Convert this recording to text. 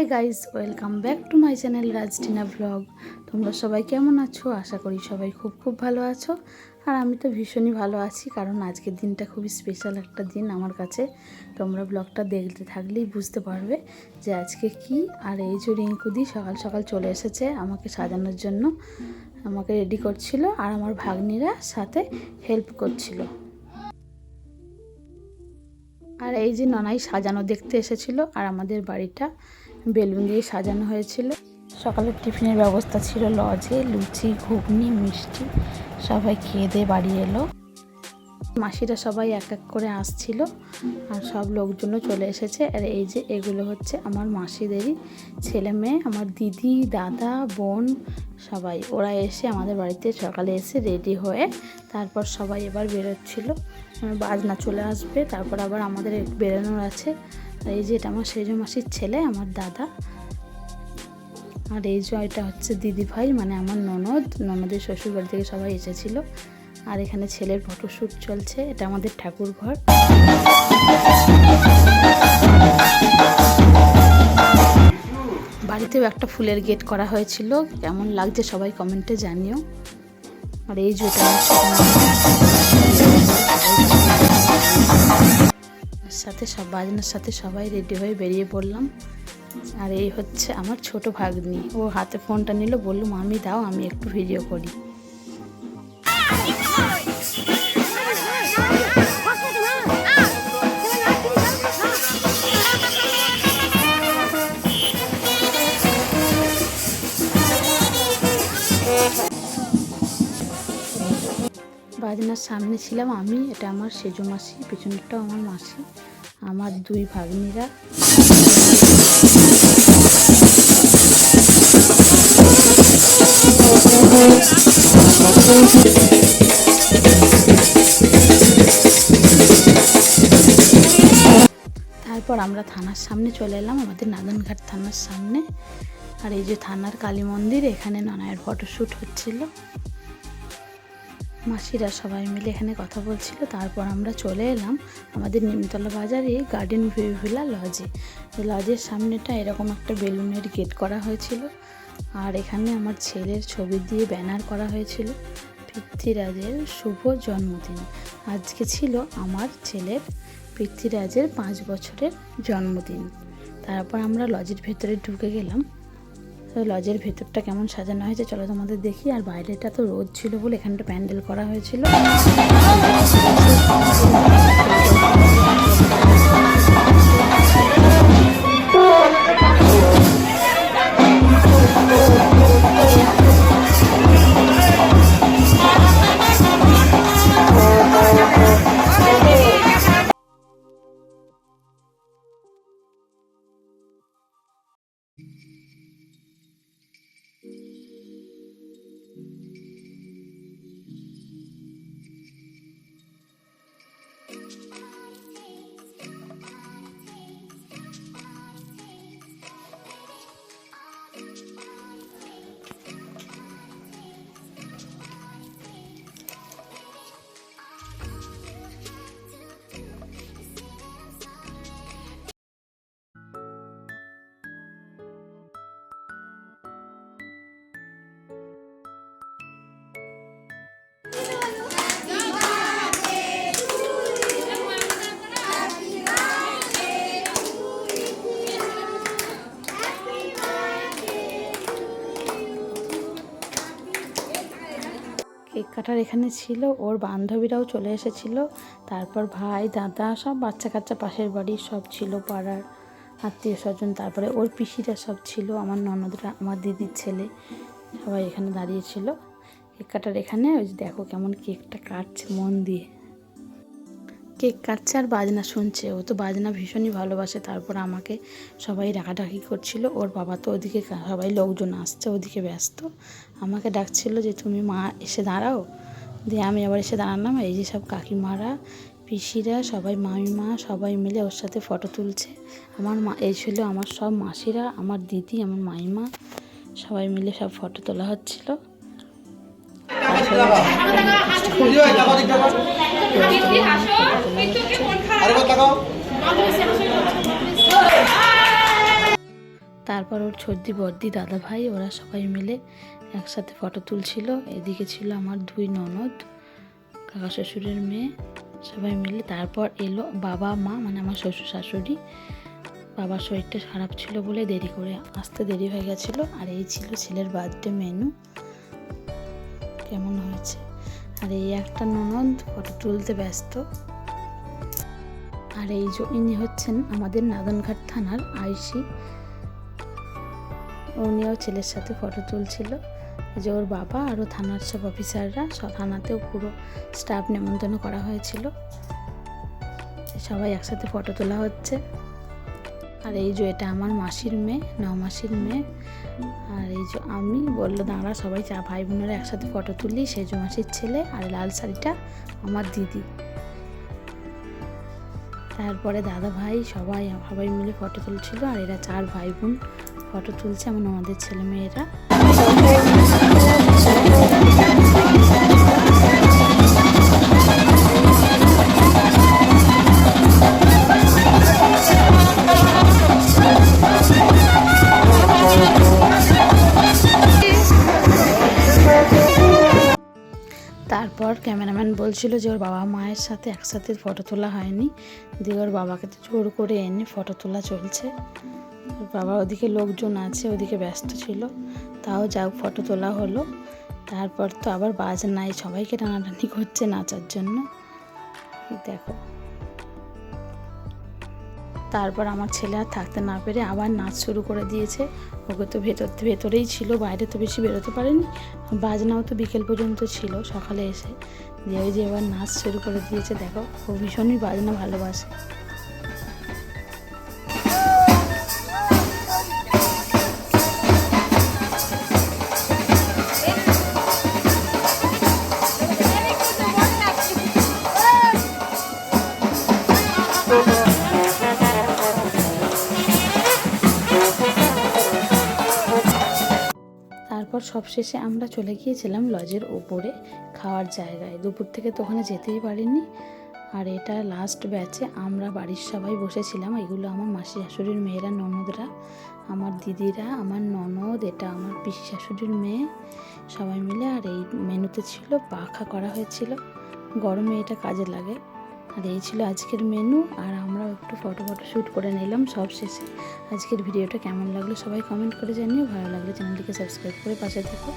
High guys, welcome back to my channel Rajtina vlog. তোমরা সবাই কেমন আছো? আশা করি সবাই খুব ভালো আছো। আর আমি তো ভীষণই ভালো আছি, কারণ আজকের দিনটা খুবই স্পেশাল একটা দিন আমার কাছে। তোমরা ব্লগটা দেখতে থাকলেই বুঝতে পারবে যে আজকে কি। আর এই যে রিঙ্কুদি সকাল সকাল চলে এসেছে আমাকে সাজানোর জন্য, আমাকে রেডি করছিল, আর আমার ভাগ্নিরা সাথে হেল্প করছিল। আর এই যে ননাই সাজানো দেখতে এসেছিল, আর আমাদের বাড়িটা বেলুন দিয়ে সাজানো হয়েছিল। সকালের টিফিনের ব্যবস্থা ছিল লজে, লুচি, ঘুগনি, মিষ্টি। সবাই খেয়ে দিয়ে বাড়ি এলো। মাসিরা সবাই এক এক করে আসছিল, আর সব লোকজনও চলে এসেছে। আর এই যে এগুলো হচ্ছে আমার মাসিদেরই ছেলে মেয়ে, আমার দিদি, দাদা, বোন, সবাই ওরা এসে আমাদের বাড়িতে সকালে এসে রেডি হয়ে তারপর সবাই এবার বেরোচ্ছিল। বাজনা চলে আসবে, তারপর আবার আমাদের বেরোনোর আছে। আর এই যে এটা আমার সেজ মাসির ছেলে, আমার দাদা। আর এই যে এটা হচ্ছে দিদি ভাই, মানে আমার ননদের শ্বশুর বাড়ি থেকে সবাই এসেছিল। আর এখানে ছেলের ফটোশ্যুট চলছে। এটা আমাদের ঠাকুর ঘর। বাড়িতেও একটা ফুলের গেট করা হয়েছিল, কেমন লাগছে সবাই কমেন্টে জানিও। আর এই যে সাথে সব বাজনার সাথে সবাই রেডি হয়ে বেরিয়ে পড়লাম। আর এই হচ্ছে আমার ছোট ভাগ্নি, ও হাতে ফোনটা নিল, বললো মামি দাও আমি একটু ভিডিও করি। বাজনার সামনে ছিলাম আমি, এটা আমার সেজো মাসি, পিছনেরটাও আমার মাসি, আমার দুই ভাগ্নিরা। তারপর আমরা থানার সামনে চলে এলাম, আমাদের নাদনঘাট থানার সামনে। আর এই যে থানার কালী মন্দির, এখানে ননায়ের ফটোশ্যুট হচ্ছিল। মাসিরা সবাই মিলে এখানে কথা বলছিল। তারপর আমরা চলে এলাম আমাদের নিমতলা বাজারে গার্ডেন ভিউ ভিলা লজে। লজের সামনেটা এরকম একটা বেলুনের গেট করা হয়েছিল। আর এখানে আমার ছেলের ছবি দিয়ে ব্যানার করা হয়েছিল, পৃথ্বীরাজের শুভ জন্মদিন। আজকে ছিল আমার ছেলের পৃথ্বীরাজের 5 বছরের জন্মদিন। তারপর আমরা লজের ভেতরে ঢুকে গেলাম। তো লজের ভেতরটা কেমন সাজানো হয়েছে চলো তোমাদের দেখি। আর বাইরেটা তো রোদ ছিল বলে এখানটা প্যান্ডেল করা হয়েছিল। কেক কাটার এখানে ছিল, ওর বান্ধবীরাও চলে এসেছিল। তারপর ভাই, দাদা, সব বাচ্চা কাচ্চা পাশের বাড়ির সব ছিল, পাড়ার আত্মীয় স্বজন। তারপরে ওর পিসিরা সব ছিল, আমার ননদরা, আমার দিদির ছেলে, সবাই এখানে দাঁড়িয়েছিল কেক কাটার এখানে। ওই যে দেখো কেমন কেকটা কাটছে মন দিয়ে, কেক কাটছে আর বাজনা শুনছে। ও তো বাজনা ভীষণই ভালোবাসে। তারপর আমাকে সবাই ডাকাডাকি করছিল, ওর বাবা তো ওদিকে সবাই লোকজন আসছে, ওদিকে ব্যস্ত। আমাকে ডাকছিল যে তুমি মা এসে দাঁড়াও, দিয়ে আমি আবার এসে দাঁড়ালাম। এই যে সব কাকিমারা, পিসিরা, সবাই মামিমা সবাই মিলে ওর সাথে ফটো তুলছে। আমার মা এই ছিল, আমার সব মাসিরা, আমার দিদি, আমার মাইমা, সবাই মিলে সব ফটো তোলা হচ্ছিল। তারপর ওর ছোটদি বড়দি দাদা ভাই ওরা সবাই মিলে একসাথে ফটো তুলছিল। এদিকে ছিল আমার 2 ননদ, কাকা শ্বশুরের মেয়ে, সবাই মিলে। তারপর এলো বাবা মা, মানে আমার শ্বশুর শাশুড়ি। বাবার শরীরটা খারাপ ছিল বলে দেরি করে আসতে দেরি হয়ে গেছিলো। আর এই ছিল ছেলের বার্থডে মেনু, কেমন হয়েছে। আর এই একটা ননদ ফটো তুলতে ব্যস্ত। আর এই যে ইনি হচ্ছেন আমাদের নাদনঘাট থানার আইসি, উনিও ছেলের সাথে ফটো তুলছিল। যে ওর বাবা আরও থানার সব অফিসাররা, সব থানাতেও পুরো স্টাফ নেমন্তন্ন করা হয়েছিল, সবাই একসাথে ফটো তোলা হচ্ছে। আর এই যে এটা আমার মাসির মেয়ে, 9 মাসির মেয়ে। আর এই যে আমি বললো দাঁড়া সবাই ভাই বোনেরা একসাথে ফটো তুলি, সেজ মাসির ছেলে। আর লাল শাড়িটা আমার দিদি। তারপরে দাদা ভাই সবাই মিলে ফটো তুলছিল। আর এরা 4 ভাই বোন ফটো তুলছে, এমন আমাদের ছেলে মেয়েরা। তারপর ক্যামেরাম্যান বলছিল যে ওর বাবা মায়ের সাথে একসাথে ফটো তোলা হয়নি, দিয়ে ওর বাবাকে তো জোর করে এনে ফটো তোলা চলছে। ওর বাবা ওদিকে লোকজন আছে, ওদিকে ব্যস্ত ছিল, তাও যাও ফটো তোলা হলো। তারপর তো আবার বাজনায় সবাইকে টানাটানি করছে নাচার জন্য, দেখো। তারপর আমার ছেলে আর থাকতে না পেরে আবার নাচ শুরু করে দিয়েছে। ওকে তো ভেতরেই ছিল, বাইরে তো বেশি বেরোতে পারেনি। বাজনাও তো বিকেল পর্যন্ত ছিল, সকালে এসে দিয়ে ওই যে এবার নাচ শুরু করে দিয়েছে। দেখো ও ভীষণই বাজনা ভালোবাসে। তারপর সবশেষে আমরা চলে গিয়েছিলাম লজের ওপরে খাওয়ার জায়গায়। দুপুর থেকে তো ওখানে যেতেই পারিনি। আর এটা লাস্ট ব্যাচে আমরা বাড়ির সবাই বসেছিলাম। এগুলো আমার মাসি শাশুড়ির মেয়েরা, ননদরা, আমার দিদিরা, আমার ননদ, এটা আমার পিসি শাশুড়ির মেয়ে, সবাই মিলে। আর এই মেনুতে ছিল পাখা করা হয়েছিল, গরমে এটা কাজে লাগে। আর এই ছিল আজকের মেনু। আর আমরাও একটু ফটো শ্যুট করে নিলাম সব শেষে। আজকের ভিডিওটা কেমন লাগলো সবাই কমেন্ট করে জানিও। ভালো লাগলে চ্যানেলটিকে সাবস্ক্রাইব করে পাশে থেকো।